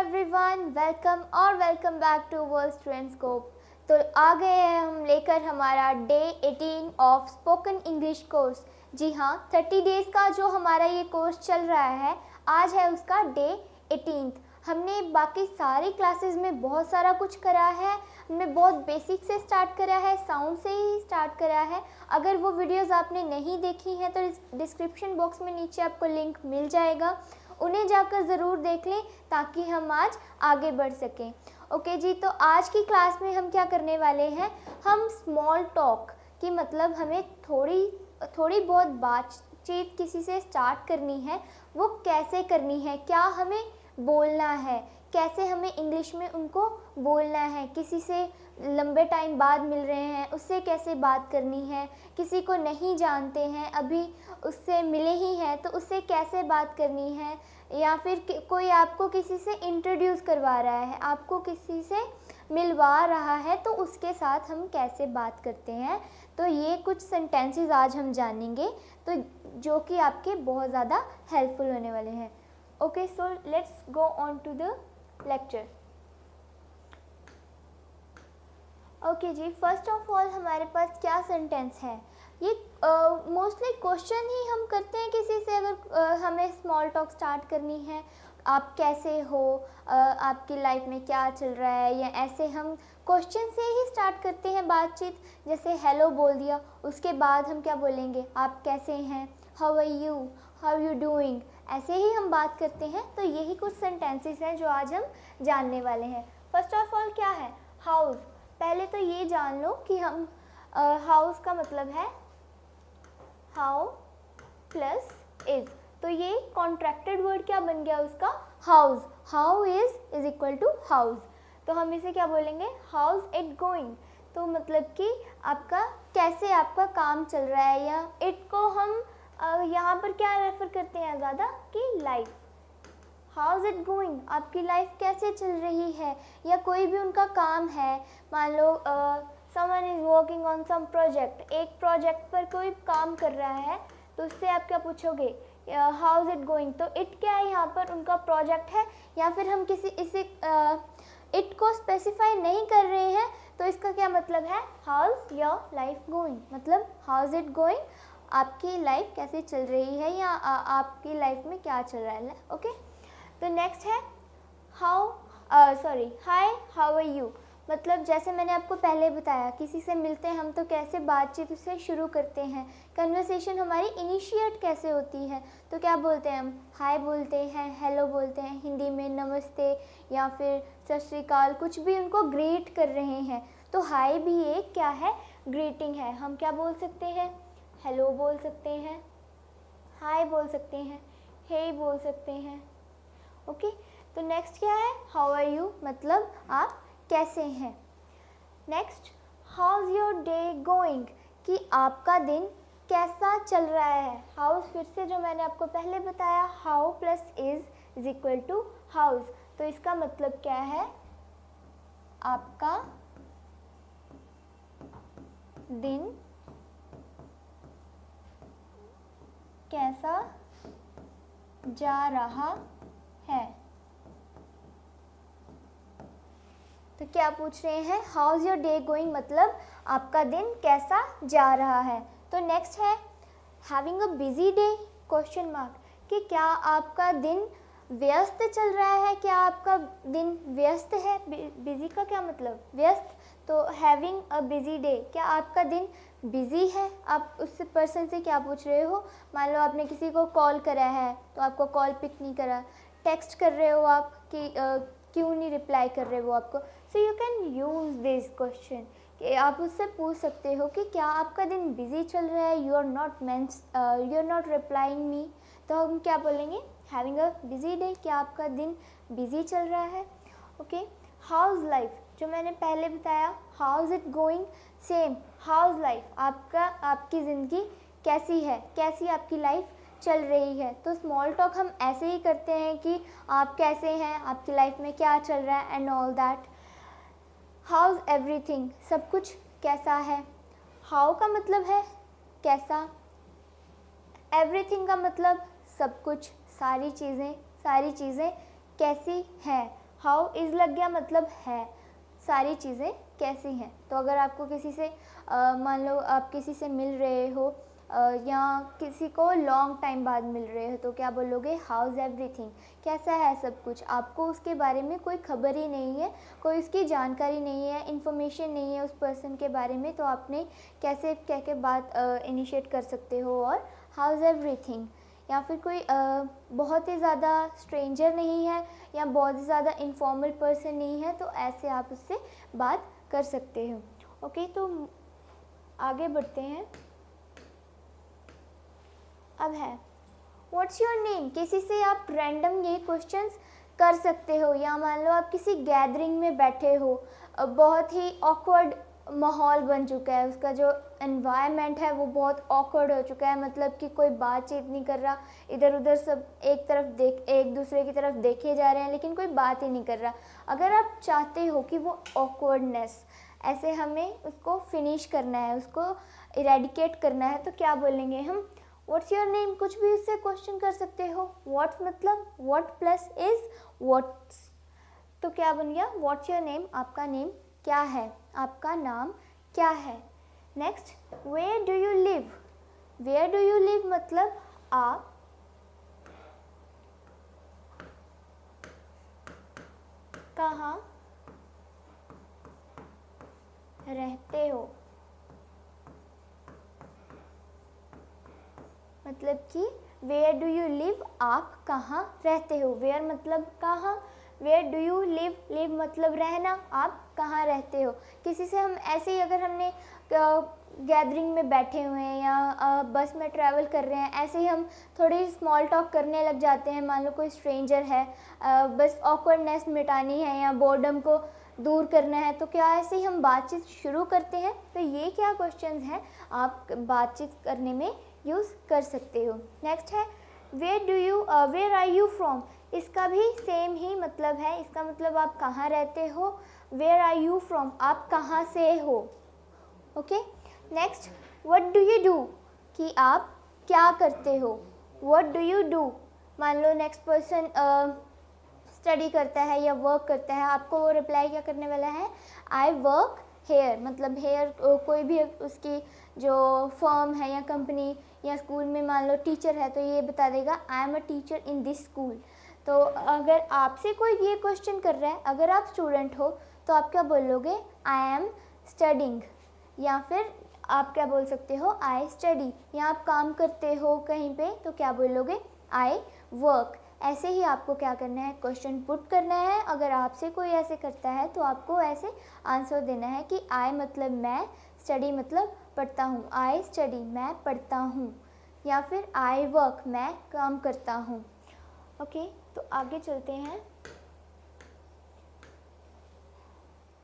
Everyone, welcome back to world student scope. तो आ गए हैं हम लेकर हमारा day 18 of spoken English course. जी हाँ, 30 डेज़ का जो हमारा ये कोर्स चल रहा है, आज है उसका डे 18। हमने बाकी सारी क्लासेस में बहुत सारा कुछ करा है। हमने बहुत बेसिक से स्टार्ट करा है, साउंड से ही स्टार्ट करा है। अगर वो वीडियोस आपने नहीं देखी हैं तो डिस्क्रिप्शन बॉक्स में नीचे आपको लिंक मिल जाएगा, उन्हें जाकर ज़रूर देख लें ताकि हम आज आगे बढ़ सकें। ओके जी, तो आज की क्लास में हम क्या करने वाले हैं, हम स्मॉल टॉक की मतलब हमें थोड़ी बहुत बातचीत किसी से स्टार्ट करनी है, वो कैसे करनी है, क्या हमें बोलना है, कैसे हमें इंग्लिश में उनको बोलना है, किसी से लंबे टाइम बाद मिल रहे हैं उससे कैसे बात करनी है, किसी को नहीं जानते हैं अभी उससे मिले ही हैं तो उससे कैसे बात करनी है, या फिर कोई आपको किसी से इंट्रोड्यूस करवा रहा है, आपको किसी से मिलवा रहा है तो उसके साथ हम कैसे बात करते हैं। तो ये कुछ सेंटेंसेस आज हम जानेंगे तो जो कि आपके बहुत ज़्यादा हेल्पफुल होने वाले हैं। Okay, so let's go on to the lecture. Okay जी, फर्स्ट ऑफ ऑल हमारे पास क्या सेंटेंस है, ये मोस्टली क्वेश्चन ही हम करते हैं किसी से अगर हमें स्मॉल टॉक स्टार्ट करनी है। आप कैसे हो, आपकी लाइफ में क्या चल रहा है, या ऐसे हम क्वेश्चन से ही स्टार्ट करते हैं बातचीत। जैसे हेलो बोल दिया, उसके बाद हम क्या बोलेंगे, आप कैसे हैं, हाउ आर यू डूइंग, ऐसे ही हम बात करते हैं। तो यही कुछ सेंटेंसेस हैं जो आज हम जानने वाले हैं। फर्स्ट ऑफ ऑल क्या है, हाउस। पहले तो ये जान लो कि हम हाउस का मतलब है हाउ प्लस इज, तो ये कॉन्ट्रैक्टेड वर्ड क्या बन गया उसका, how's. How is equal to how's, तो हम इसे क्या बोलेंगे, हाउस इट गोइंग। तो मतलब कि आपका कैसे आपका काम चल रहा है, या इट को हम यहाँ पर क्या रेफर करते हैं ज़्यादा कि life. How is it going, आपकी लाइफ कैसे चल रही है, या कोई भी उनका काम है, मान लो someone is working on some project, एक प्रोजेक्ट पर कोई काम कर रहा है तो उससे आप क्या पूछोगे, हाउ इज़ इट गोइंग। तो इट क्या है यहाँ पर, उनका प्रोजेक्ट है, या फिर हम इसे इट को स्पेसिफाई नहीं कर रहे हैं तो इसका क्या मतलब है, how is your life going, मतलब हाउ इज़ इट गोइंग, आपकी लाइफ कैसे चल रही है, या आपकी लाइफ में क्या चल रहा है। ओके, तो नेक्स्ट है हाय हाउ आर यू। मतलब जैसे मैंने आपको पहले बताया, किसी से मिलते हैं हम तो कैसे बातचीत उससे शुरू करते हैं, कन्वर्सेशन हमारी इनिशिएट कैसे होती है। तो क्या बोलते हैं हम, हाय बोलते हैं, हेलो बोलते हैं, हिंदी में नमस्ते या फिर सत श्री अकाल, कुछ भी उनको ग्रीट कर रहे हैं। तो हाय भी एक क्या है, ग्रीटिंग है। हम क्या बोल सकते हैं, हेलो बोल सकते हैं, हाय बोल सकते हैं, हे बोल सकते हैं। ओके, तो नेक्स्ट क्या है, हाउ आर यू, मतलब आप कैसे हैं। Next, how is your day going, कि आपका दिन कैसा चल रहा है। हाउस फिर से जो मैंने आपको पहले बताया, how plus is equal to how's, तो इसका मतलब क्या है, आपका दिन कैसा जा रहा है। तो क्या पूछ रहे हैं, how is your day going, मतलब आपका दिन कैसा जा रहा है। तो नेक्स्ट है having a busy day, question mark, कि क्या आपका दिन व्यस्त चल रहा है, क्या आपका दिन व्यस्त है। बिजी का क्या मतलब, व्यस्त। तो हैविंग अ बिजी डे, क्या आपका दिन बिजी है। आप उस पर्सन से क्या पूछ रहे हो, मान लो आपने किसी को कॉल करा है तो आपको कॉल पिक नहीं करा, टेक्स्ट कर रहे हो आप कि क्यों नहीं रिप्लाई कर रहे वो आपको। So you can use this question, कि आप उससे पूछ सकते हो कि क्या आपका दिन बिजी चल रहा है, यू आर नॉट रिप्लाइंग मी। तो हम क्या बोलेंगे, हैविंग अ बिजी डे, क्या आपका दिन बिजी चल रहा है। ओके, हाउ इज़ लाइफ, जो मैंने पहले बताया, how is it going, same how is life, आपकी ज़िंदगी कैसी है, कैसी आपकी लाइफ चल रही है। तो स्मॉल टॉक हम ऐसे ही करते हैं कि आप कैसे हैं, आपकी लाइफ में क्या चल रहा है and all that. How is everything, सब कुछ कैसा है। हाउ का मतलब है कैसा, एवरीथिंग का मतलब सब कुछ, सारी चीज़ें कैसी हैं। हाउ इज़ लग गया मतलब है, सारी चीज़ें कैसी हैं। तो अगर आपको किसी से मान लो आप किसी से मिल रहे हो या किसी को लॉन्ग टाइम बाद मिल रहे हो तो क्या बोलोगे, हाउज़ एवरीथिंग, कैसा है सब कुछ। आपको उसके बारे में कोई खबर ही नहीं है, कोई उसकी जानकारी नहीं है, इन्फॉर्मेशन नहीं है उस पर्सन के बारे में, तो आपने कैसे कह के बात इनिशिएट कर सकते हो और हाउज़ एवरीथिंग। या फिर कोई बहुत ही ज़्यादा स्ट्रेंजर नहीं है या बहुत ही ज़्यादा इनफॉर्मल पर्सन नहीं है, तो ऐसे आप उससे बात कर सकते हो। ओके, तो आगे बढ़ते हैं। अब है व्हाट्स योर नेम। किसी से आप रैंडम ये क्वेश्चंस कर सकते हो, या मान लो आप किसी गैदरिंग में बैठे हो, बहुत ही ऑकवर्ड माहौल बन चुका है, उसका जो एनवायरनमेंट है वो बहुत ऑकवर्ड हो चुका है, मतलब कि कोई बातचीत नहीं कर रहा, इधर उधर सब एक दूसरे की तरफ देखे जा रहे हैं लेकिन कोई बात ही नहीं कर रहा। अगर आप चाहते हो कि वो ऑकवर्डनेस ऐसे हमें उसको फिनिश करना है, उसको इरेडिकेट करना है, तो क्या बोलेंगे हम, व्हाट्स योर नेम। कुछ भी उससे क्वेश्चन कर सकते हो। व्हाट्स मतलब व्हाट प्लस इज व्हाट्स, तो क्या बन गया व्हाट्स योर नेम, आपका नेम क्या है, आपका नाम क्या है। Next, where do you live. Where do you live मतलब आप कहाँ रहते हो, मतलब कि वेयर डू यू लिव, आप कहाँ रहते हो। वेयर मतलब कहाँ, where do you live, live मतलब रहना, आप कहाँ रहते हो। किसी से हम ऐसे ही अगर हमने गैदरिंग में बैठे हुए हैं या बस में ट्रैवल कर रहे हैं, ऐसे ही हम थोड़ी स्मॉल टॉक करने लग जाते हैं, मान लो कोई स्ट्रेंजर है, बस ऑकवर्डनेस मिटानी है या बोर्डम को दूर करना है, तो क्या ऐसे ही हम बातचीत शुरू करते हैं। तो ये क्या क्वेश्चंस हैं आप बातचीत करने में यूज़ कर सकते हो। नेक्स्ट है वेयर आर यू फ्रॉम। इसका भी सेम ही मतलब है, इसका मतलब आप कहाँ रहते हो। वेयर आर यू फ्रॉम, आप कहाँ से हो। Okay, next, what do you do, कि आप क्या करते हो। व्हाट डू यू डू, मान लो नेक्स्ट पर्सन स्टडी करता है या वर्क करता है, आपको वो रिप्लाई क्या करने वाला है, आई वर्क हेयर, मतलब हेयर कोई भी उसकी जो फर्म है या कंपनी या स्कूल में मान लो टीचर है तो ये बता देगा I am a teacher in this school. तो अगर आपसे कोई ये क्वेश्चन कर रहा है, अगर आप स्टूडेंट हो तो आप क्या बोलोगे, आई एम स्टडिंग, या फिर आप क्या बोल सकते हो, आई स्टडी। या आप काम करते हो कहीं पे तो क्या बोलोगे, आई वर्क। ऐसे ही आपको क्या करना है, क्वेश्चन पुट करना है। अगर आपसे कोई ऐसे करता है तो आपको ऐसे आंसर देना है कि आई मतलब मैं, स्टडी मतलब पढ़ता हूँ, आई स्टडी मैं पढ़ता हूँ, या फिर आई वर्क मैं काम करता हूँ। ओके, तो आगे चलते हैं।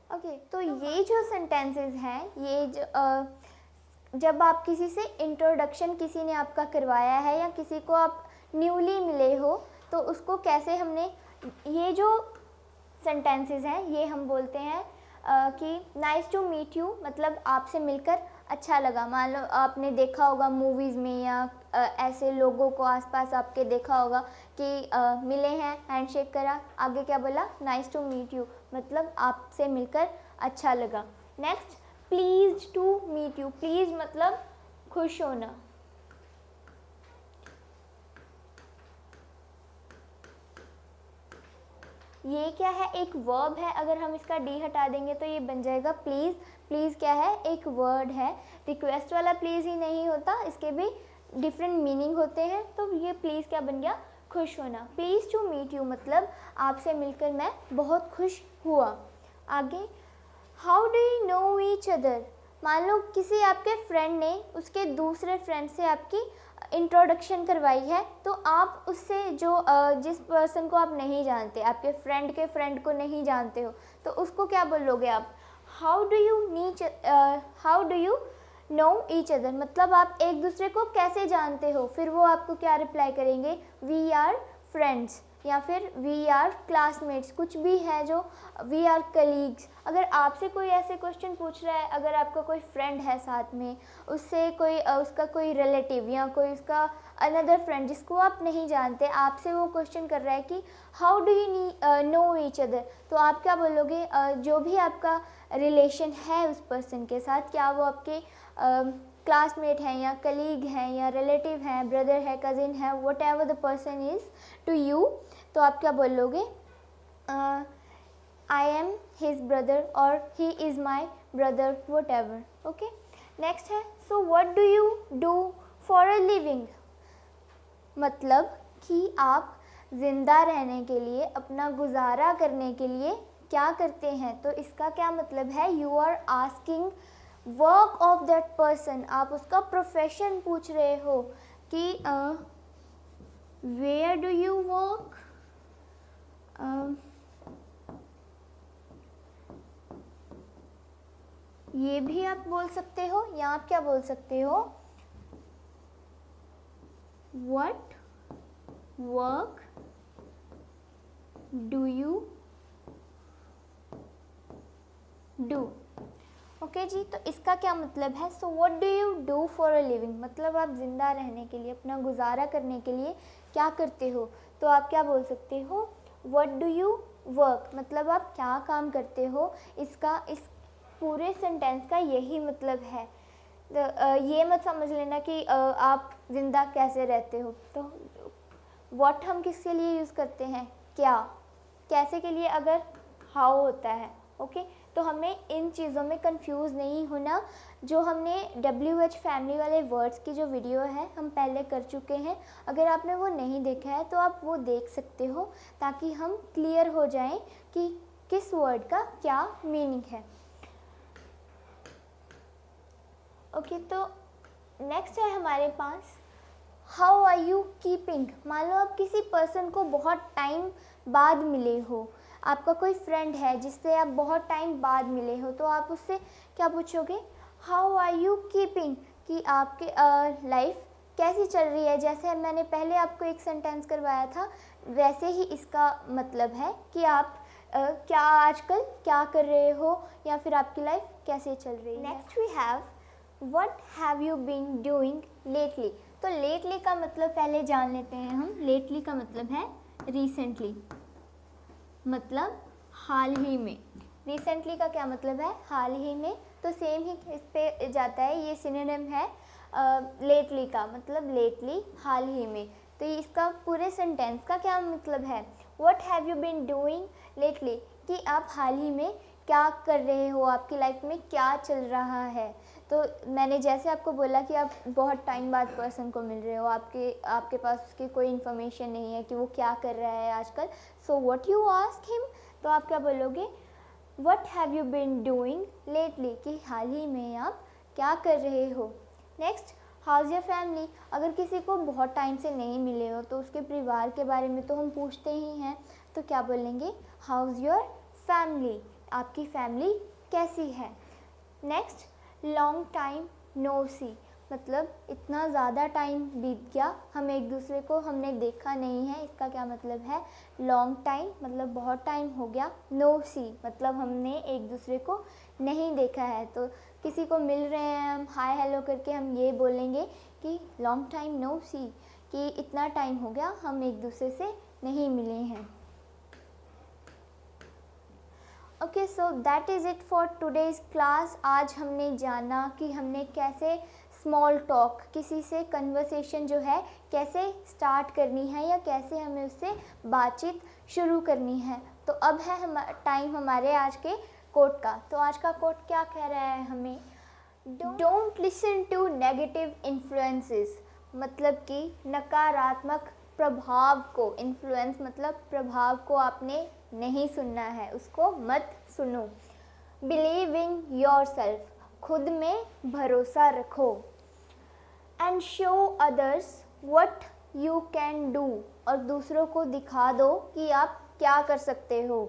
ओके, तो ये जो सेंटेंसेस हैं, ये जब आप किसी से इंट्रोडक्शन किसी ने आपका करवाया है या किसी को आप न्यूली मिले हो, तो उसको कैसे हमने, ये जो सेंटेंसेस हैं ये हम बोलते हैं कि नाइस टू मीट यू, मतलब आपसे मिलकर अच्छा लगा। मान लो आपने देखा होगा मूवीज़ में या ऐसे लोगों को आसपास आपके देखा होगा कि मिले हैं, हैंडशेक करा, आगे क्या बोला, नाइस टू मीट यू, मतलब आपसे मिलकर अच्छा लगा। Next, pleased to meet you. Pleased मतलब खुश होना। ये क्या है, एक वर्ब है, अगर हम इसका डी हटा देंगे तो ये बन जाएगा प्लीज़। प्लीज़ क्या है, एक वर्ड है। रिक्वेस्ट वाला प्लीज़ ही नहीं होता, इसके भी डिफरेंट मीनिंग होते हैं। तो ये प्लीज़ क्या बन गया, खुश होना। प्लीज़ टू मीट यू मतलब आपसे मिलकर मैं बहुत खुश हुआ। आगे, how do you know each other. मान लो किसी आपके फ्रेंड ने उसके दूसरे फ्रेंड से आपकी इंट्रोडक्शन करवाई है, तो आप उससे जो जिस पर्सन को आप नहीं जानते, आपके फ्रेंड के फ्रेंड को नहीं जानते हो, तो उसको क्या बोलोगे आप, how do you know each other, मतलब आप एक दूसरे को कैसे जानते हो। फिर वो आपको क्या रिप्लाई करेंगे, वी आर फ्रेंड्स, या फिर वी आर क्लासमेट्स, कुछ भी है जो, वी आर कलीग्स। अगर आपसे कोई ऐसे क्वेश्चन पूछ रहा है, अगर आपका कोई फ्रेंड है साथ में, उससे कोई उसका कोई रिलेटिव या कोई उसका अनदर फ्रेंड जिसको आप नहीं जानते, आपसे वो क्वेश्चन कर रहा है कि how do you know each other, तो आप क्या बोलोगे? जो भी आपका रिलेशन है उस पर्सन के साथ, क्या वो आपके क्लासमेट हैं या कलीग हैं या रिलेटिव हैं, ब्रदर है, कज़िन है, whatever the person is to you, तो आप क्या बोलोगे? आई एम हिज ब्रदर और he is my brother, whatever. Okay, next है so what do you do for a living, मतलब कि आप ज़िंदा रहने के लिए, अपना गुजारा करने के लिए क्या करते हैं। तो इसका क्या मतलब है? You are asking work of that person, आप उसका प्रोफेशन पूछ रहे हो कि वेयर डू यू वर्क, ये भी आप बोल सकते हो, या आप क्या बोल सकते हो? What work do you do. Okay जी, तो इसका क्या मतलब है? So what do you do for a living, मतलब आप जिंदा रहने के लिए, अपना गुजारा करने के लिए क्या करते हो। तो आप क्या बोल सकते हो? व्हाट डू यू वर्क, मतलब आप क्या काम करते हो। इस पूरे सेंटेंस का यही मतलब है। ये मत समझ लेना कि आप ज़िंदा कैसे रहते हो। तो व्हाट हम किसके लिए यूज़ करते हैं? क्या। कैसे के लिए अगर हाउ होता है। ओके, तो हमें इन चीज़ों में कंफ्यूज नहीं होना। जो हमने WH फैमिली वाले वर्ड्स की जो वीडियो है हम पहले कर चुके हैं, अगर आपने वो नहीं देखा है तो आप वो देख सकते हो, ताकि हम क्लियर हो जाएं कि किस वर्ड का क्या मीनिंग है। ओके, तो नेक्स्ट है हमारे पास हाउ आर यू कीपिंग। मान लो आप किसी पर्सन को बहुत टाइम बाद मिले हो, आपका कोई फ्रेंड है जिससे आप बहुत टाइम बाद मिले हो, तो आप उससे क्या पूछोगे? हाउ आर यू कीपिंग, कि आपके लाइफ कैसी चल रही है। जैसे मैंने पहले आपको एक सेंटेंस करवाया था, वैसे ही इसका मतलब है कि आप क्या आजकल क्या कर रहे हो, या फिर आपकी लाइफ कैसे चल रही है। Next we have what have you been doing lately. तो लेटली का मतलब पहले जान लेते हैं हम। लेटली का मतलब है रिसेंटली, मतलब हाल ही में। रिसेंटली का क्या मतलब है? हाल ही में। तो सेम ही इस पे जाता है, ये सिनोनिम है लेटली का, मतलब लेटली, हाल ही में। तो इसका पूरे सेंटेंस का क्या मतलब है? What have you been doing lately, कि आप हाल ही में क्या कर रहे हो, आपकी लाइफ में क्या चल रहा है। तो मैंने जैसे आपको बोला कि आप बहुत टाइम बाद पर्सन को मिल रहे हो, आपके पास उसकी कोई इन्फॉर्मेशन नहीं है कि वो क्या कर रहा है आजकल। So what you ask him, तो आप क्या बोलोगे? What have you been doing lately, कि हाल ही में आप क्या कर रहे हो। Next, how's your family. अगर किसी को बहुत टाइम से नहीं मिले हो तो उसके परिवार के बारे में तो हम पूछते ही हैं, तो क्या बोलेंगे? हाउज़ योर फैमिली, आपकी फैमिली कैसी है। नेक्स्ट, लॉन्ग टाइम नो सी, मतलब इतना ज़्यादा टाइम बीत गया, हम एक दूसरे को हमने देखा नहीं है। इसका क्या मतलब है? लॉन्ग टाइम मतलब बहुत टाइम हो गया, नो सी मतलब हमने एक दूसरे को नहीं देखा है। तो किसी को मिल रहे हैं हम, हाय हेलो करके हम ये बोलेंगे कि लॉन्ग टाइम नो सी, कि इतना टाइम हो गया हम एक दूसरे से नहीं मिले हैं। Okay, so that is it for today's class. आज हमने जाना कि हमने कैसे स्मॉल टॉक, किसी से कन्वर्सेशन जो है कैसे स्टार्ट करनी है, या कैसे हमें उससे बातचीत शुरू करनी है। तो अब है टाइम हमारे आज के कोट का। तो आज का कोट क्या कह रहा है हमें? Don't listen to negative influences, मतलब कि नकारात्मक प्रभाव को, इन्फ्लुएंस मतलब प्रभाव को आपने नहीं सुनना है, उसको मत सुनो। बिलीव इन योर सेल्फ, खुद में भरोसा रखो। And show others what you can do, और दूसरों को दिखा दो कि आप क्या कर सकते हो।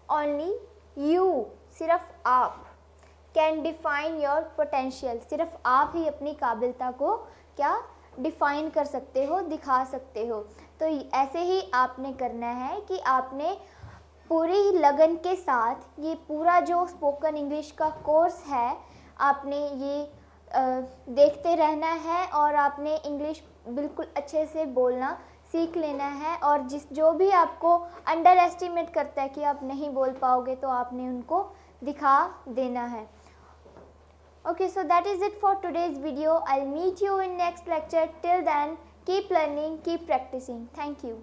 ओनली यू, सिर्फ आप, कैन डिफाइन योर पोटेंशियल, सिर्फ आप ही अपनी काबिलियता को क्या डिफाइन कर सकते हो, दिखा सकते हो। तो ऐसे ही आपने करना है कि आपने पूरी लगन के साथ ये पूरा जो स्पोकन इंग्लिश का कोर्स है, आपने ये देखते रहना है, और आपने इंग्लिश बिल्कुल अच्छे से बोलना सीख लेना है, और जो भी आपको अंडर एस्टिमेट करता है कि आप नहीं बोल पाओगे, तो आपने उनको दिखा देना है। Okay, so that is it for today's video. I'll meet you in next lecture. Till then, keep learning, keep practicing. Thank you.